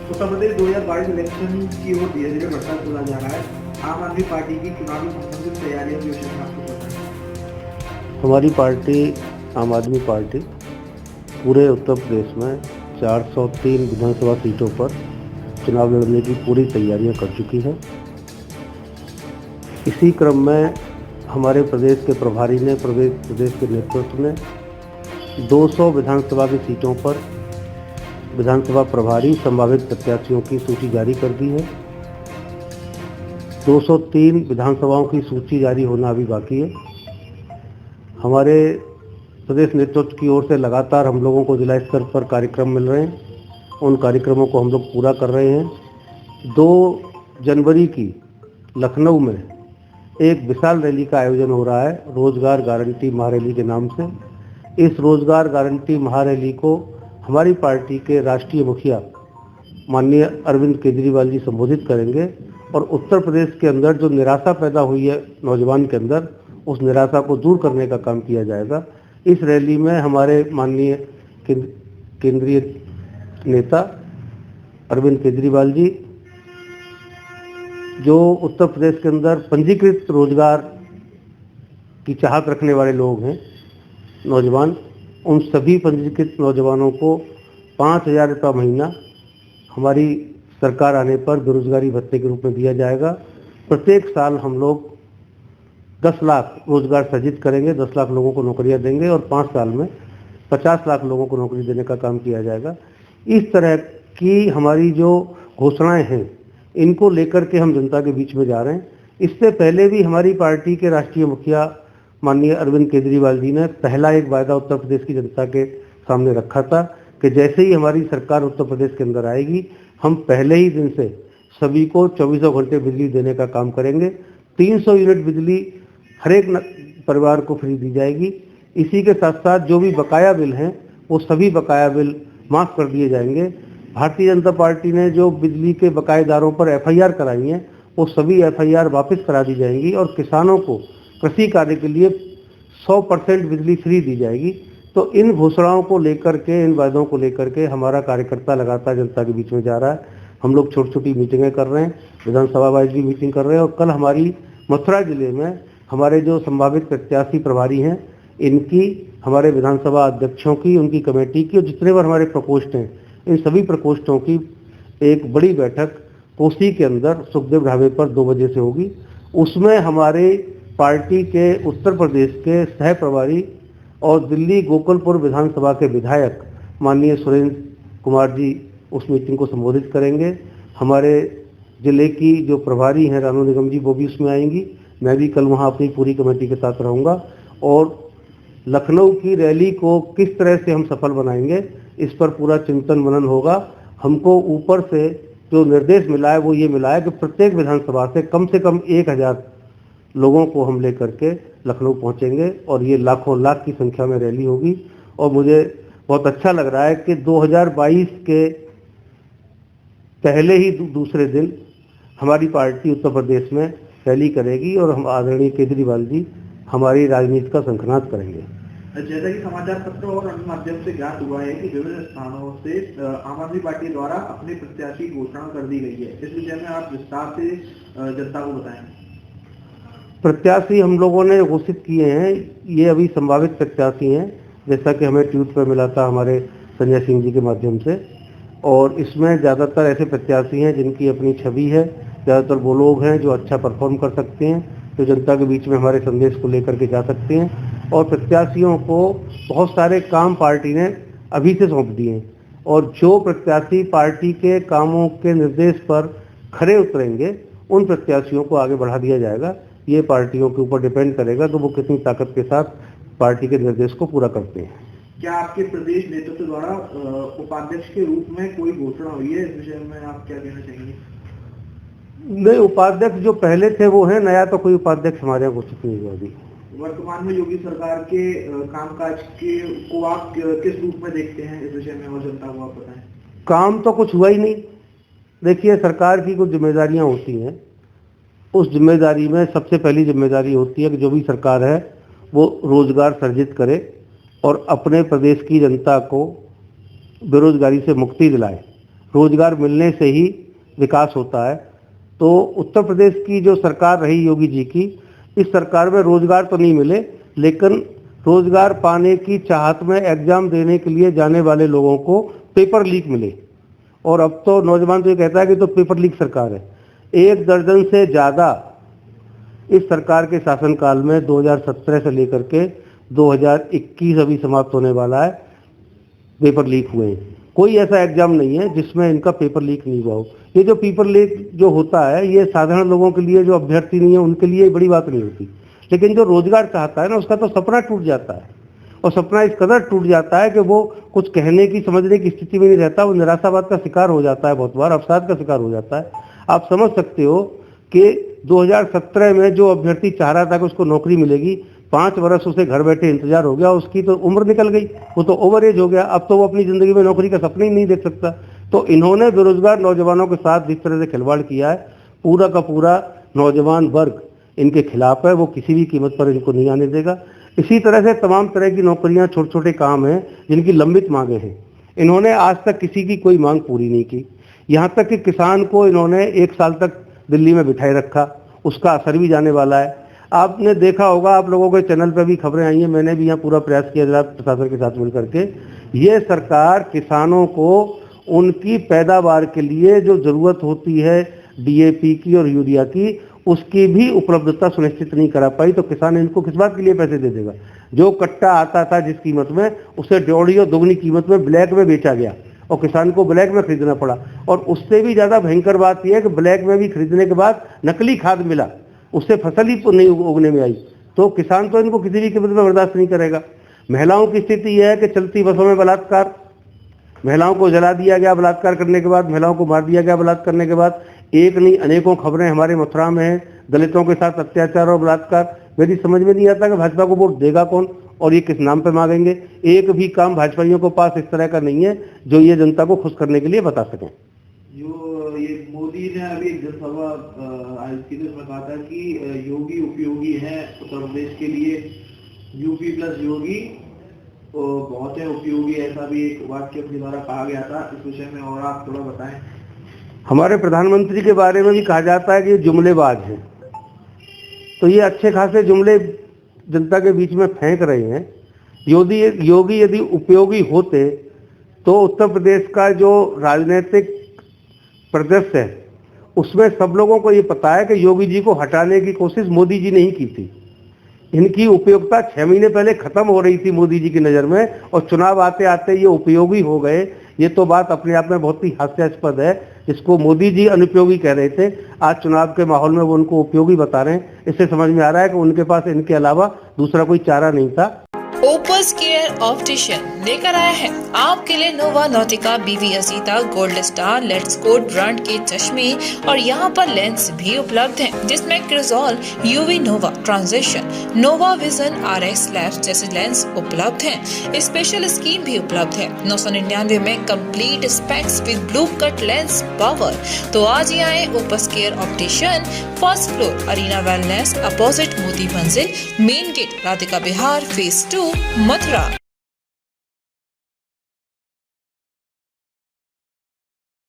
Uttar Pradesh 2022 election की ओर धीरे धीरे बढ़ता चला जा रहा है। आम आदमी पार्टी की चुनावी संबंधित तैयारियों के विषय में आपको पता है? हमारी पार्टी आम आदमी पार्टी पूरे उत्तर प्रदेश में 403 विधानसभा सीटों पर चुनाव लड़ने की पूरी तैयारियां कर चुकी है। इसी क्रम में हमारे प्रदेश के प्रभारी ने प्रदेश के नेतृत्व ने 200 विधानसभा की सीटों पर विधानसभा प्रभारी संभावित प्रत्याशियों की सूची जारी कर दी है। 203 विधानसभाओं की सूची जारी होना अभी बाकी है। हमारे प्रदेश नेतृत्व की ओर से लगातार हम लोगों को जिला स्तर पर कार्यक्रम मिल रहे हैं। उन कार्यक्रमों को हम लोग पूरा कर रहे हैं। 2 जनवरी की लखनऊ में एक विशाल रैली का आयोजन हो रहा है, रोजगार गारंटी महारैली के नाम से। इस रोजगार गारंटी महारैली को हमारी पार्टी के राष्ट्रीय मुखिया माननीय अरविंद केजरीवाल जी संबोधित करेंगे और उत्तर प्रदेश के अंदर जो निराशा पैदा हुई है नौजवान के अंदर, उस निराशा को दूर करने का काम किया जाएगा। इस रैली में हमारे माननीय केंद्रीय नेता अरविंद केजरीवाल जी, जो उत्तर प्रदेश के अंदर पंजीकृत रोजगार की चाहत रखने वाले लोग हैं, नौजवान, उन सभी पंजीकृत नौजवानों को 5,000 रुपये महीना हमारी सरकार आने पर बेरोजगारी भत्ते के रूप में दिया जाएगा। प्रत्येक साल हम लोग 10 लाख रोजगार सृजित करेंगे, 10 लाख लोगों को नौकरियां देंगे और 5 साल में 50 लाख लोगों को नौकरी देने का काम किया जाएगा। इस तरह की हमारी जो घोषणाएं हैं, इनको लेकर के हम जनता के बीच में जा रहे हैं। इससे पहले भी हमारी पार्टी के राष्ट्रीय मुखिया माननीय अरविंद केजरीवाल जी ने पहला एक वायदा उत्तर प्रदेश की जनता के सामने रखा था कि जैसे ही हमारी सरकार उत्तर प्रदेश के अंदर आएगी, हम पहले ही दिन से सभी को 24 घंटे बिजली देने का काम करेंगे। 300 यूनिट बिजली हर एक परिवार को फ्री दी जाएगी। इसी के साथ साथ जो भी बकाया बिल हैं, वो सभी बकाया बिल माफ़ कर दिए जाएंगे। भारतीय जनता पार्टी ने जो बिजली के बकायेदारों पर FIR कराई हैं, वो सभी FIR वापस करा दी जाएंगी और किसानों को कृषि कार्य के लिए 100% बिजली फ्री दी जाएगी। तो इन घोषणाओं को लेकर के, इन वादों को लेकर के हमारा कार्यकर्ता लगातार जनता के बीच में जा रहा है। हम लोग छोटी छोटी मीटिंगें कर रहे हैं, विधानसभा वाइज भी मीटिंग कर रहे हैं और कल हमारी मथुरा जिले में हमारे जो संभावित प्रत्याशी प्रभारी हैं, इनकी, हमारे विधानसभा अध्यक्षों की, उनकी कमेटी की और जितने बार हमारे प्रकोष्ठ हैं, इन सभी प्रकोष्ठों की एक बड़ी बैठक कोसी के अंदर सुखदेव ढाबे पर 2 बजे से होगी। उसमें हमारे पार्टी के उत्तर प्रदेश के सह प्रभारी और दिल्ली गोकुलपुर विधानसभा के विधायक माननीय सुरेंद्र कुमार जी उस मीटिंग को संबोधित करेंगे। हमारे जिले की जो प्रभारी हैं रानू निगम जी, वो भी उसमें आएंगी। मैं भी कल वहाँ अपनी पूरी कमेटी के साथ रहूँगा और लखनऊ की रैली को किस तरह से हम सफल बनाएंगे, इस पर पूरा चिंतन मनन होगा। हमको ऊपर से जो निर्देश मिला है वो ये मिला है कि प्रत्येक विधानसभा से कम 1000 लोगों को हम लेकर के लखनऊ पहुंचेंगे और ये लाखों लाख की संख्या में रैली होगी। और मुझे बहुत अच्छा लग रहा है कि 2022 के पहले ही दूसरे दिन हमारी पार्टी उत्तर प्रदेश में रैली करेगी और हम आदरणीय केजरीवाल जी हमारी राजनीति का शंखनाद करेंगे। जैसा कि समाचार पत्रों और अन्य माध्यम से ज्ञात हुआ है कि विभिन्न स्थानों से आम आदमी पार्टी द्वारा अपने प्रत्याशी घोषणा कर दी गई है, इस विषय में आप विस्तार से जनता को बताएं। प्रत्याशी हम लोगों ने घोषित किए हैं, ये अभी संभावित प्रत्याशी हैं, जैसा कि हमें ट्वीट पर मिला था हमारे संजय सिंह जी के माध्यम से। और इसमें ज़्यादातर ऐसे प्रत्याशी हैं जिनकी अपनी छवि है, ज़्यादातर वो लोग हैं जो अच्छा परफॉर्म कर सकते हैं, जो जनता के बीच में हमारे संदेश को लेकर के जा सकते हैं। और प्रत्याशियों को बहुत सारे काम पार्टी ने अभी से सौंप दिए हैं और जो प्रत्याशी पार्टी के कामों के निर्देश पर खरे उतरेंगे, उन प्रत्याशियों को आगे बढ़ा दिया जाएगा। ये पार्टियों के ऊपर डिपेंड करेगा कि वो कितनी ताकत के साथ पार्टी के निर्देश को पूरा करते हैं। क्या आपके प्रदेश नेतृत्व द्वारा उपाध्यक्ष के रूप में कोई घोषणा हुई है, इस विषय में आप क्या कहना चाहेंगे? नहीं, उपाध्यक्ष जो पहले थे वो है, नया तो कोई उपाध्यक्ष हमारे यहाँ घोषित नहीं हुआ अभी। वर्तमान में योगी सरकार के कामकाज को आप किस रूप में देखते हैं, इस विषय में और जनता को आप बताएं। काम तो कुछ हुआ ही नहीं। देखिए, सरकार की कुछ जिम्मेदारियां होती हैं, उस जिम्मेदारी में सबसे पहली जिम्मेदारी होती है कि जो भी सरकार है वो रोजगार सृजित करे और अपने प्रदेश की जनता को बेरोजगारी से मुक्ति दिलाए। रोजगार मिलने से ही विकास होता है। तो उत्तर प्रदेश की जो सरकार रही योगी जी की, इस सरकार में रोजगार तो नहीं मिले, लेकिन रोजगार पाने की चाहत में एग्जाम देने के लिए जाने वाले लोगों को पेपर लीक मिले। और अब तो नौजवान तो ये कहता है कि तो पेपर लीक सरकार है। 1 दर्जन से ज़्यादा इस सरकार के शासनकाल में 2017 से लेकर के 2021 अभी समाप्त होने वाला है, पेपर लीक हुए हैं। कोई ऐसा एग्जाम नहीं है जिसमें इनका पेपर लीक नहीं हुआ हो। ये जो पेपर लीक जो होता है, ये साधारण लोगों के लिए, जो अभ्यर्थी नहीं है उनके लिए बड़ी बात नहीं होती, लेकिन जो रोजगार चाहता है ना, उसका तो सपना टूट जाता है। और सपना इस कदर टूट जाता है कि वो कुछ कहने की, समझने की स्थिति में नहीं रहता, वो निराशावाद का शिकार हो जाता है, बहुत बार अवसाद का शिकार हो जाता है। आप समझ सकते हो कि 2017 में जो अभ्यर्थी चाह रहा था कि उसको नौकरी मिलेगी, 5 वर्ष उसे घर बैठे इंतजार हो गया, उसकी तो उम्र निकल गई, वो तो ओवर एज हो गया, अब तो वो अपनी जिंदगी में नौकरी का सपना ही नहीं देख सकता। तो इन्होंने बेरोजगार नौजवानों के साथ जिस तरह से खिलवाड़ किया है, पूरा का पूरा नौजवान वर्ग इनके खिलाफ है, वो किसी भी कीमत पर इनको नहीं आने देगा। इसी तरह से तमाम तरह की नौकरियां, छोटे छोटे काम हैं जिनकी लंबित मांगे हैं, इन्होंने आज तक किसी की कोई मांग पूरी नहीं की। यहाँ तक कि किसान को इन्होंने 1 साल तक दिल्ली में बिठाए रखा, उसका असर भी जाने वाला है। आपने देखा होगा, आप लोगों के चैनल पर भी खबरें आई हैं, मैंने भी यहाँ पूरा प्रयास किया जिला प्रशासन के साथ मिलकर के। ये सरकार किसानों को उनकी पैदावार के लिए जो जरूरत होती है DAP की और यूरिया की, उसकी भी उपलब्धता सुनिश्चित नहीं करा पाई। तो किसान इनको किस बात के लिए पैसे दे देगा? जो कट्टा आता था जिस कीमत में, उसे 1.5 और दोगुनी कीमत में ब्लैक में बेचा गया और किसान को ब्लैक में खरीदना पड़ा। और उससे भी ज़्यादा भयंकर बात यह है कि ब्लैक में भी खरीदने के बाद नकली खाद मिला, उससे फसल ही नहीं उगने में आई। तो किसान तो इनको किसी भी कीमत में बर्दाश्त नहीं करेगा। महिलाओं की स्थिति यह है कि चलती बसों में बलात्कार, महिलाओं को जला दिया गया बलात्कार करने के बाद, महिलाओं को मार दिया गया बलात्कार करने के बाद। एक नहीं अनेकों खबरें हमारे मथुरा में हैं, दलितों के साथ अत्याचार और बलात्कार। मेरी समझ में नहीं आता कि भाजपा को वोट देगा कौन और ये किस नाम पे मांगेंगे। एक भी काम भाजपाइयों को पास इस तरह का नहीं है जो ये जनता को खुश करने के लिए बता सकें। जो ये मोदी ने अभी एक जनसभा आज की में कहा था कि योगी उपयोगी है उत्तर प्रदेश के लिए, यूपी प्लस योगी तो बहुत है उपयोगी, ऐसा भी एक वाक्य अपने द्वारा कहा गया था। इस विषय में और आप थोड़ा बताएं। हमारे प्रधानमंत्री के बारे में भी कहा जाता है कि ये जुमलेबाज हैं, तो ये अच्छे खासे जुमले जनता के बीच में फेंक रहे हैं। योगी यदि उपयोगी होते तो उत्तर प्रदेश का जो राजनीतिक परिदृश्य है उसमें सब लोगों को ये पता है कि योगी जी को हटाने की कोशिश मोदी जी ने ही की थी। इनकी उपयोगिता 6 महीने पहले खत्म हो रही थी मोदी जी की नज़र में, और चुनाव आते आते ये उपयोगी हो गए। ये तो बात अपने आप में बहुत ही हास्यास्पद है। जिसको मोदी जी अनुपयोगी कह रहे थे, आज चुनाव के माहौल में वो उनको उपयोगी बता रहे हैं। इससे समझ में आ रहा है कि उनके पास इनके अलावा दूसरा कोई चारा नहीं था। ओपस केयर ऑप्टिशियन लेकर आया है आपके लिए Nova Nautica, BV Ajita, Gold Star, Let's Go brand के चश्मे और यहाँ पर लेंस भी उपलब्ध हैं, जिसमें Crizal, UV Nova transition, Nova vision RX labs जैसे लेंस उपलब्ध हैं। स्पेशल स्कीम भी उपलब्ध है 999 में complete specs with blue cut lens power. तो आज ही आए Opus care optician, first floor Arena wellness, opposite Moti Manzil, main gate Radhika Bihar, phase 2 Mathura.